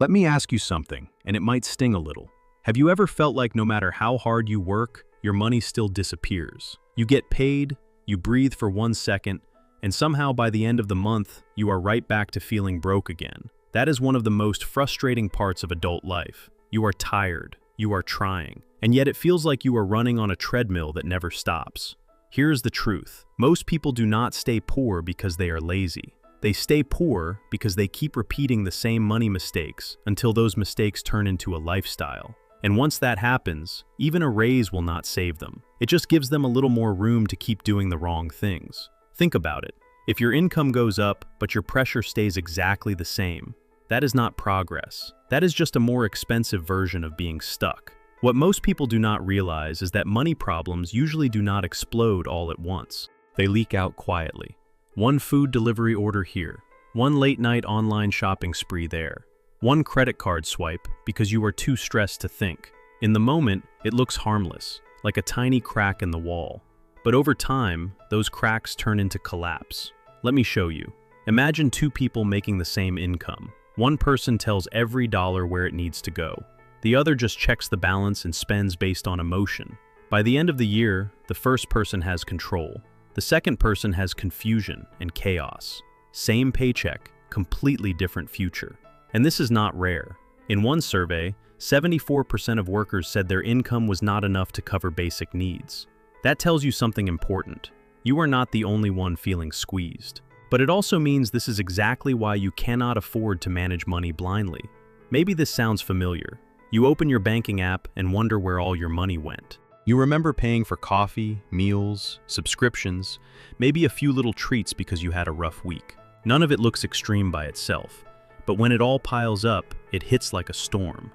Let me ask you something, and it might sting a little. Have you ever felt like no matter how hard you work, your money still disappears? You get paid, you breathe for 1 second, and somehow by the end of the month, you are right back to feeling broke again. That is one of the most frustrating parts of adult life. You are tired, you are trying, and yet it feels like you are running on a treadmill that never stops. Here's the truth. Most people do not stay poor because they are lazy. They stay poor because they keep repeating the same money mistakes until those mistakes turn into a lifestyle. And once that happens, even a raise will not save them. It just gives them a little more room to keep doing the wrong things. Think about it. If your income goes up, but your pressure stays exactly the same, that is not progress. That is just a more expensive version of being stuck. What most people do not realize is that money problems usually do not explode all at once. They leak out quietly. One food delivery order here, one late-night online shopping spree there, one credit card swipe because you are too stressed to think. In the moment, it looks harmless, like a tiny crack in the wall. But over time, those cracks turn into collapse. Let me show you. Imagine two people making the same income. One person tells every dollar where it needs to go. The other just checks the balance and spends based on emotion. By the end of the year, the first person has control. The second person has confusion and chaos. Same paycheck, completely different future. And this is not rare. In one survey, 74% of workers said their income was not enough to cover basic needs. That tells you something important. You are not the only one feeling squeezed. But it also means this is exactly why you cannot afford to manage money blindly. Maybe this sounds familiar. You open your banking app and wonder where all your money went. You remember paying for coffee, meals, subscriptions, maybe a few little treats because you had a rough week. None of it looks extreme by itself, but when it all piles up, it hits like a storm.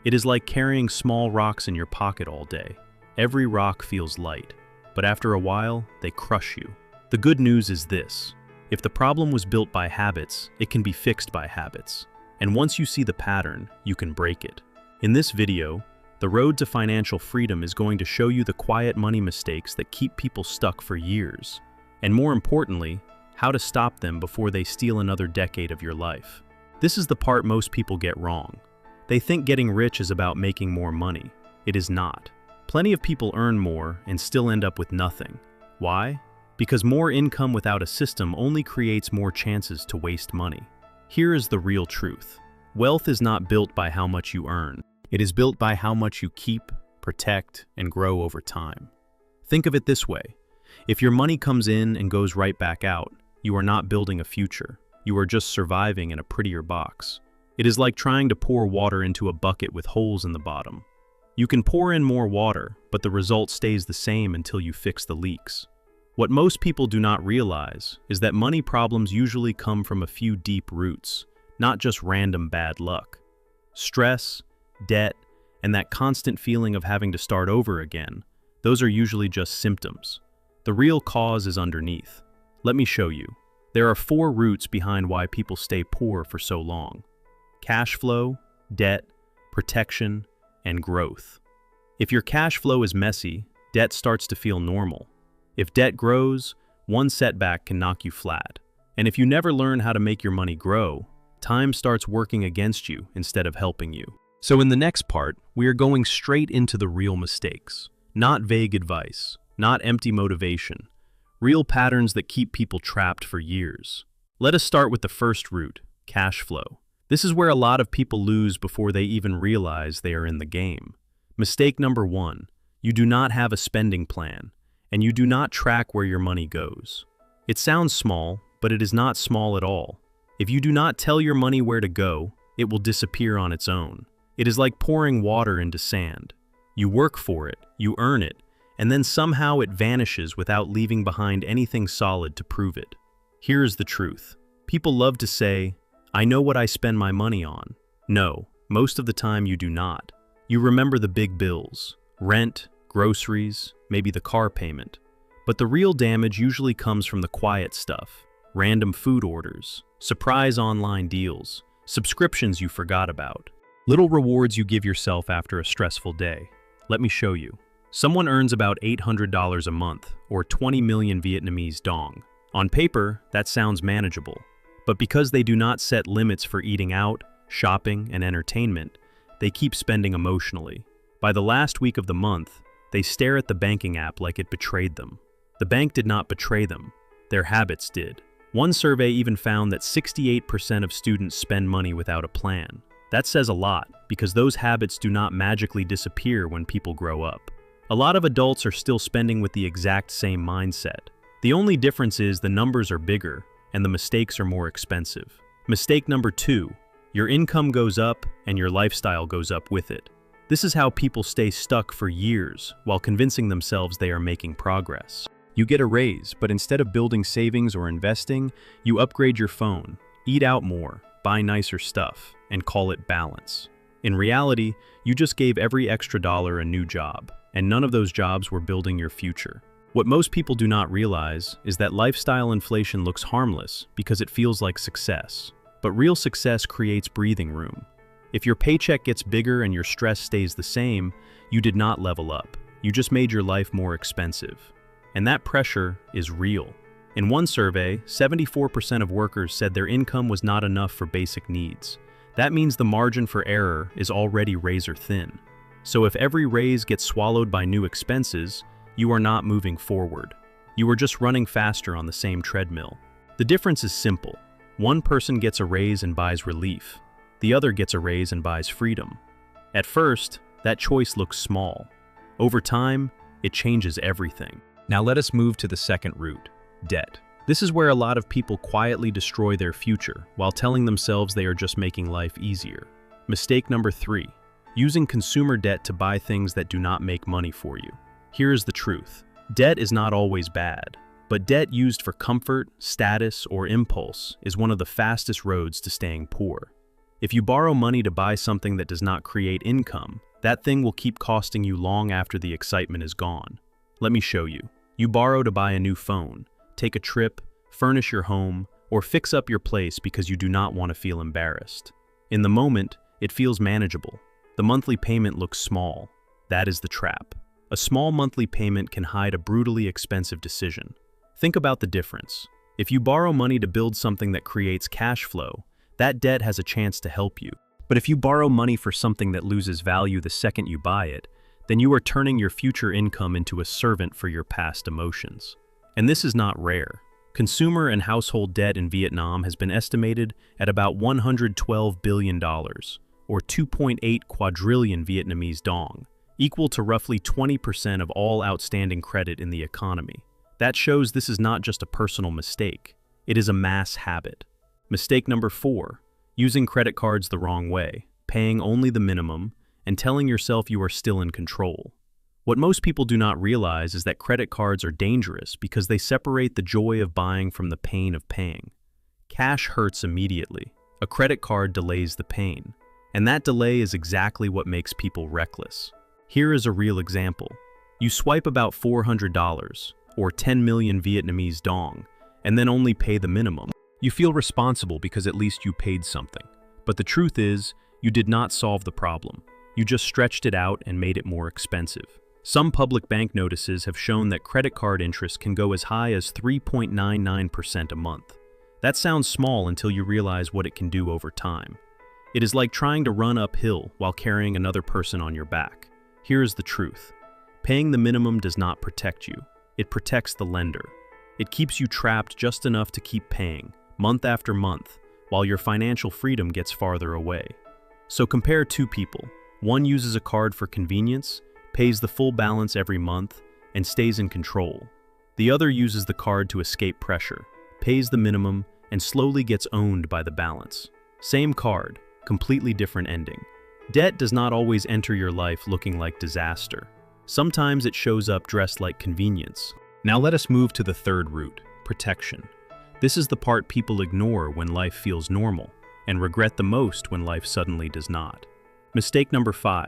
It is like carrying small rocks in your pocket all day. Every rock feels light, but after a while, they crush you. The good news is this. If the problem was built by habits, it can be fixed by habits. And once you see the pattern, you can break it. In this video, the road to financial freedom is going to show you the quiet money mistakes that keep people stuck for years, and more importantly, how to stop them before they steal another decade of your life. This is the part most people get wrong. They think getting rich is about making more money. It is not. Plenty of people earn more and still end up with nothing. Why? Because more income without a system only creates more chances to waste money. Here is the real truth. Wealth is not built by how much you earn. It is built by how much you keep, protect, and grow over time. Think of it this way. If your money comes in and goes right back out, you are not building a future. You are just surviving in a prettier box. It is like trying to pour water into a bucket with holes in the bottom. You can pour in more water, but the result stays the same until you fix the leaks. What most people do not realize is that money problems usually come from a few deep roots, not just random bad luck. Stress, debt, and that constant feeling of having to start over again, those are usually just symptoms. The real cause is underneath. Let me show you. There are 4 roots behind why people stay poor for so long. Cash flow, debt, protection, and growth. If your cash flow is messy, debt starts to feel normal. If debt grows, one setback can knock you flat. And if you never learn how to make your money grow, time starts working against you instead of helping you. So in the next part, we are going straight into the real mistakes. Not vague advice, not empty motivation. Real patterns that keep people trapped for years. Let us start with the first root, cash flow. This is where a lot of people lose before they even realize they are in the game. Mistake number 1, you do not have a spending plan, and you do not track where your money goes. It sounds small, but it is not small at all. If you do not tell your money where to go, it will disappear on its own. It is like pouring water into sand. You work for it, you earn it, and then somehow it vanishes without leaving behind anything solid to prove it. Here is the truth. People love to say, I know what I spend my money on. No, most of the time you do not. You remember the big bills, rent, groceries, maybe the car payment. But the real damage usually comes from the quiet stuff. Random food orders, surprise online deals, subscriptions you forgot about. Little rewards you give yourself after a stressful day. Let me show you. Someone earns about $800 a month, or 20 million Vietnamese dong. On paper, that sounds manageable. But because they do not set limits for eating out, shopping, and entertainment, they keep spending emotionally. By the last week of the month, they stare at the banking app like it betrayed them. The bank did not betray them. Their habits did. One survey even found that 68% of students spend money without a plan. That says a lot, because those habits do not magically disappear when people grow up. A lot of adults are still spending with the exact same mindset. The only difference is the numbers are bigger and the mistakes are more expensive. Mistake number 2, your income goes up and your lifestyle goes up with it. This is how people stay stuck for years while convincing themselves they are making progress. You get a raise, but instead of building savings or investing, you upgrade your phone, eat out more, buy nicer stuff, and call it balance. In reality, you just gave every extra dollar a new job, and none of those jobs were building your future. What most people do not realize is that lifestyle inflation looks harmless because it feels like success. But real success creates breathing room. If your paycheck gets bigger and your stress stays the same, you did not level up. You just made your life more expensive. And that pressure is real. In one survey, 74% of workers said their income was not enough for basic needs. That means the margin for error is already razor thin. So if every raise gets swallowed by new expenses, you are not moving forward. You are just running faster on the same treadmill. The difference is simple. One person gets a raise and buys relief. The other gets a raise and buys freedom. At first, that choice looks small. Over time, it changes everything. Now let us move to the second root, debt. This is where a lot of people quietly destroy their future while telling themselves they are just making life easier. Mistake number 3, using consumer debt to buy things that do not make money for you. Here is the truth. Debt is not always bad, but debt used for comfort, status, or impulse is one of the fastest roads to staying poor. If you borrow money to buy something that does not create income, that thing will keep costing you long after the excitement is gone. Let me show you. You borrow to buy a new phone, take a trip, furnish your home, or fix up your place because you do not want to feel embarrassed. In the moment, it feels manageable. The monthly payment looks small. That is the trap. A small monthly payment can hide a brutally expensive decision. Think about the difference. If you borrow money to build something that creates cash flow, that debt has a chance to help you. But if you borrow money for something that loses value the second you buy it, then you are turning your future income into a servant for your past emotions. And this is not rare. Consumer and household debt in Vietnam has been estimated at about $112 billion, or 2.8 quadrillion Vietnamese dong, equal to roughly 20% of all outstanding credit in the economy. That shows this is not just a personal mistake, it is a mass habit. Mistake number 4, using credit cards the wrong way, paying only the minimum, and telling yourself you are still in control. What most people do not realize is that credit cards are dangerous because they separate the joy of buying from the pain of paying. Cash hurts immediately. A credit card delays the pain. And that delay is exactly what makes people reckless. Here is a real example. You swipe about $400, or 10 million Vietnamese dong, and then only pay the minimum. You feel responsible because at least you paid something. But the truth is, you did not solve the problem. You just stretched it out and made it more expensive. Some public bank notices have shown that credit card interest can go as high as 3.99% a month. That sounds small until you realize what it can do over time. It is like trying to run uphill while carrying another person on your back. Here is the truth. Paying the minimum does not protect you. It protects the lender. It keeps you trapped just enough to keep paying, month after month, while your financial freedom gets farther away. So compare two people. One uses a card for convenience, pays the full balance every month, and stays in control. The other uses the card to escape pressure, pays the minimum, and slowly gets owned by the balance. Same card, completely different ending. Debt does not always enter your life looking like disaster. Sometimes it shows up dressed like convenience. Now let us move to the third root, protection. This is the part people ignore when life feels normal, and regret the most when life suddenly does not. Mistake number 5,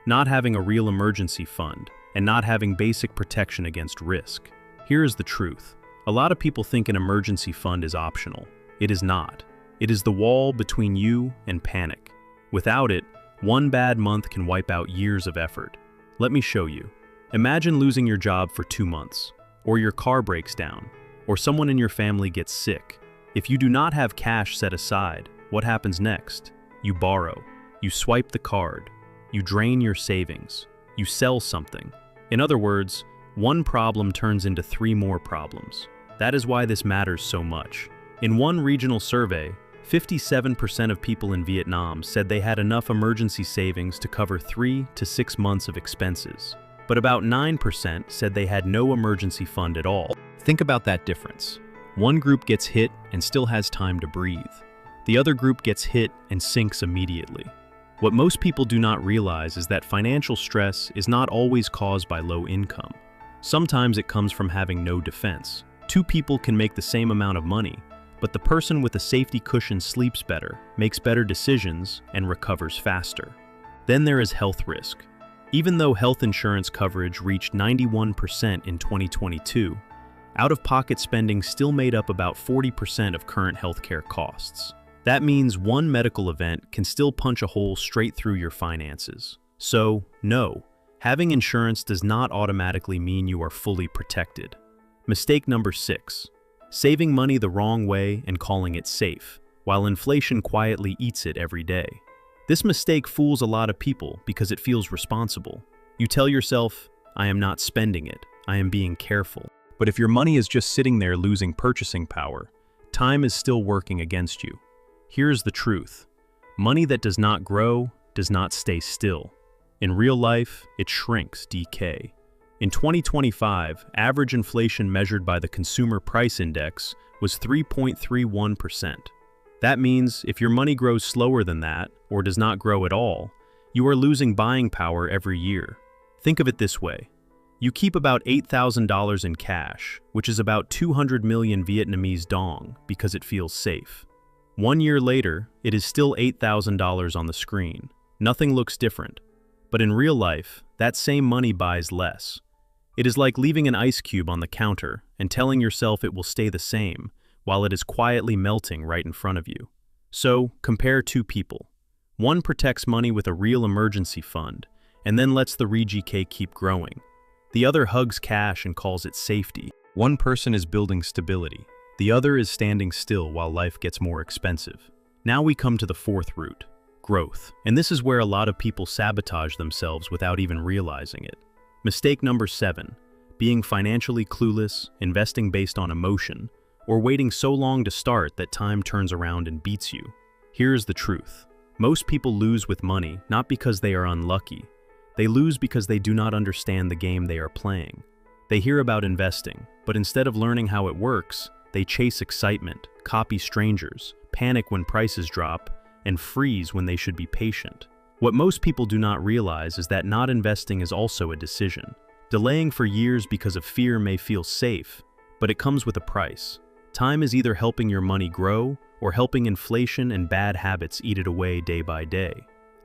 not having a real emergency fund and not having basic protection against risk. Here is the truth. A lot of people think an emergency fund is optional. It is not. It is the wall between you and panic. Without it, one bad month can wipe out years of effort. Let me show you. Imagine losing your job for 2 months, or your car breaks down, or someone in your family gets sick. If you do not have cash set aside, what happens next? you borrow, you swipe the card, you drain your savings, you sell something. In other words, one problem turns into 3 more problems. That is why this matters so much. In one regional survey, 57% of people in Vietnam said they had enough emergency savings to cover 3 to 6 months of expenses. But about 9% said they had no emergency fund at all. Think about that difference. One group gets hit and still has time to breathe. The other group gets hit and sinks immediately. What most people do not realize is that financial stress is not always caused by low income. Sometimes it comes from having no defense. 2 people can make the same amount of money, but the person with a safety cushion sleeps better, makes better decisions, and recovers faster. Then there is health risk. Even though health insurance coverage reached 91% in 2022, out-of-pocket spending still made up about 40% of current healthcare costs. That means one medical event can still punch a hole straight through your finances. So, no, having insurance does not automatically mean you are fully protected. Mistake number 6. Saving money the wrong way and calling it safe, while inflation quietly eats it every day. This mistake fools a lot of people because it feels responsible. You tell yourself, I am not spending it, I am being careful. But if your money is just sitting there losing purchasing power, time is still working against you. Here's the truth. Money that does not grow does not stay still. In real life, it shrinks, decay. In 2025, average inflation measured by the Consumer Price Index was 3.31%. That means if your money grows slower than that, or does not grow at all, you are losing buying power every year. Think of it this way. You keep about $8,000 in cash, which is about 200 million Vietnamese dong, because it feels safe. 1 year later, it is still $8,000 on the screen. Nothing looks different. But in real life, that same money buys less. It is like leaving an ice cube on the counter and telling yourself it will stay the same, while it is quietly melting right in front of you. So, compare 2 people. One protects money with a real emergency fund, and then lets the RGK keep growing. The other hugs cash and calls it safety. One person is building stability. The other is standing still while life gets more expensive. Now we come to the 4th route, growth. And this is where a lot of people sabotage themselves without even realizing it. Mistake number 7, being financially clueless, investing based on emotion, or waiting so long to start that time turns around and beats you. Here's the truth. Most people lose with money not because they are unlucky. They lose because they do not understand the game they are playing. They hear about investing, but instead of learning how it works, they chase excitement, copy strangers, panic when prices drop, and freeze when they should be patient. What most people do not realize is that not investing is also a decision. Delaying for years because of fear may feel safe, but it comes with a price. Time is either helping your money grow or helping inflation and bad habits eat it away day by day.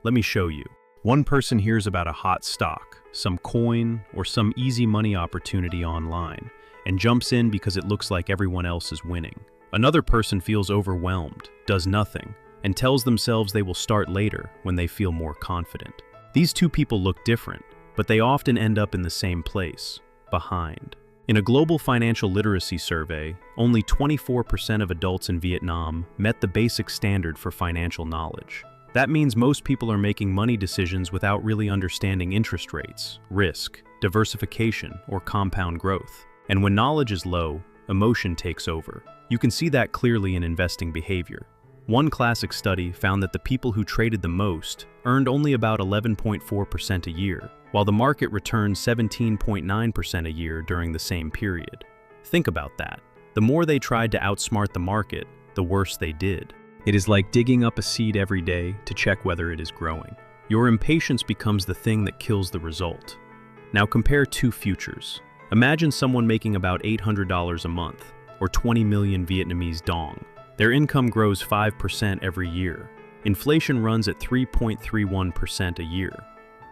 Let me show you. One person hears about a hot stock, some coin, or some easy money opportunity online, and jumps in because it looks like everyone else is winning. Another person feels overwhelmed, does nothing, and tells themselves they will start later when they feel more confident. These 2 people look different, but they often end up in the same place, behind. In a global financial literacy survey, only 24% of adults in Vietnam met the basic standard for financial knowledge. That means most people are making money decisions without really understanding interest rates, risk, diversification, or compound growth. And when knowledge is low, emotion takes over. You can see that clearly in investing behavior. One classic study found that the people who traded the most earned only about 11.4% a year, while the market returned 17.9% a year during the same period. Think about that. The more they tried to outsmart the market, the worse they did. It is like digging up a seed every day to check whether it is growing. Your impatience becomes the thing that kills the result. Now compare 2 futures. Imagine someone making about $800 a month, or 20 million Vietnamese dong. Their income grows 5% every year. Inflation runs at 3.31% a year.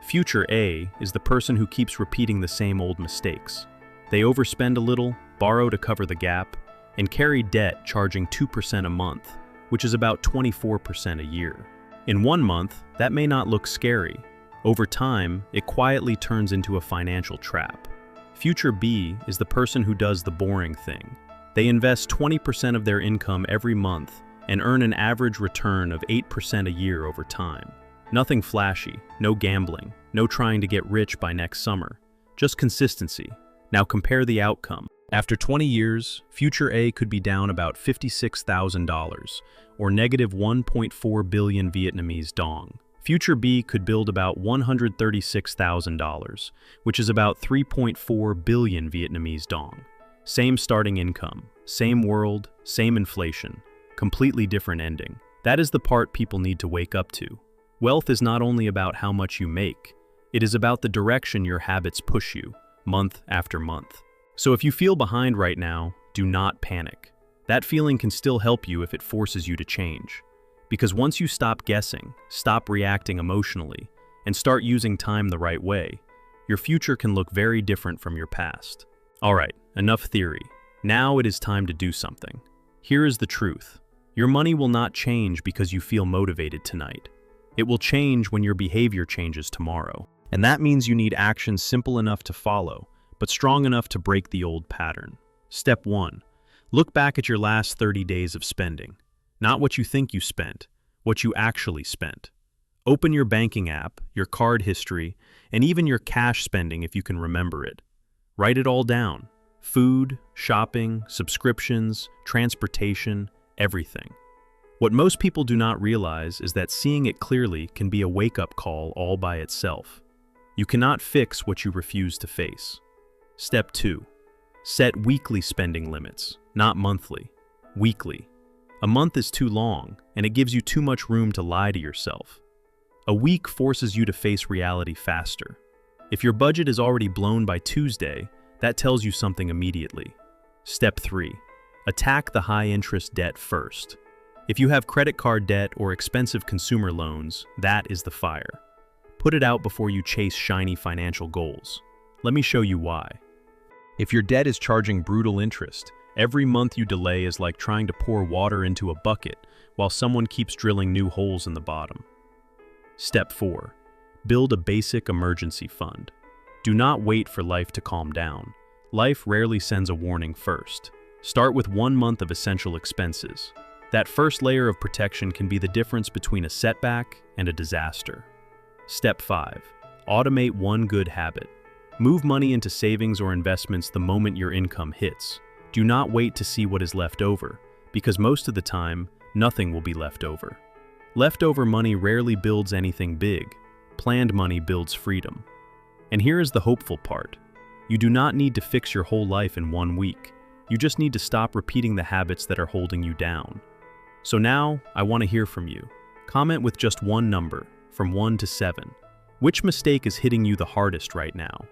Future A is the person who keeps repeating the same old mistakes. They overspend a little, borrow to cover the gap, and carry debt charging 2% a month, which is about 24% a year. In 1 month, that may not look scary. Over time, it quietly turns into a financial trap. Future B is the person who does the boring thing. They invest 20% of their income every month and earn an average return of 8% a year over time. Nothing flashy, no gambling, no trying to get rich by next summer. Just consistency. Now compare the outcome. After 20 years, Future A could be down about $56,000, or negative 1.4 billion Vietnamese dong. Future B could build about $136,000, which is about 3.4 billion Vietnamese dong. Same starting income, same world, same inflation, completely different ending. That is the part people need to wake up to. Wealth is not only about how much you make, it is about the direction your habits push you, month after month. So if you feel behind right now, do not panic. That feeling can still help you if it forces you to change. Because once you stop guessing, stop reacting emotionally, and start using time the right way, your future can look very different from your past. Alright, enough theory. Now it is time to do something. Here is the truth. Your money will not change because you feel motivated tonight. It will change when your behavior changes tomorrow. And that means you need actions simple enough to follow, but strong enough to break the old pattern. Step 1. Look back at your last 30 days of spending. Not what you think you spent, what you actually spent. Open your banking app, your card history, and even your cash spending if you can remember it. Write it all down. Food, shopping, subscriptions, transportation, everything. What most people do not realize is that seeing it clearly can be a wake-up call all by itself. You cannot fix what you refuse to face. Step 2. Set weekly spending limits, not monthly. Weekly. A month is too long, and it gives you too much room to lie to yourself. A week forces you to face reality faster. If your budget is already blown by Tuesday, that tells you something immediately. Step 3. Attack the high-interest debt first. If you have credit card debt or expensive consumer loans, that is the fire. Put it out before you chase shiny financial goals. Let me show you why. If your debt is charging brutal interest, every month you delay is like trying to pour water into a bucket while someone keeps drilling new holes in the bottom. Step 4. Build a basic emergency fund. Do not wait for life to calm down. Life rarely sends a warning first. Start with 1 month of essential expenses. That first layer of protection can be the difference between a setback and a disaster. Step 5. Automate one good habit. Move money into savings or investments the moment your income hits. Do not wait to see what is left over, because most of the time, nothing will be left over. Leftover money rarely builds anything big. Planned money builds freedom. And here is the hopeful part. You do not need to fix your whole life in 1 week. You just need to stop repeating the habits that are holding you down. So now, I want to hear from you. Comment with just one number, from 1 to 7. Which mistake is hitting you the hardest right now?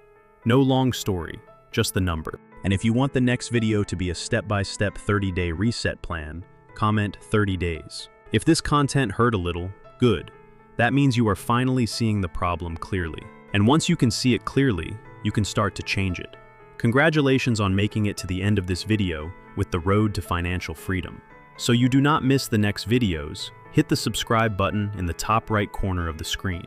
No long story, just the number. And if you want the next video to be a step-by-step 30-day reset plan, comment 30 days. If this content hurt a little, good. That means you are finally seeing the problem clearly. And once you can see it clearly, you can start to change it. Congratulations on making it to the end of this video with the road to financial freedom. So you do not miss the next videos, hit the subscribe button in the top right corner of the screen.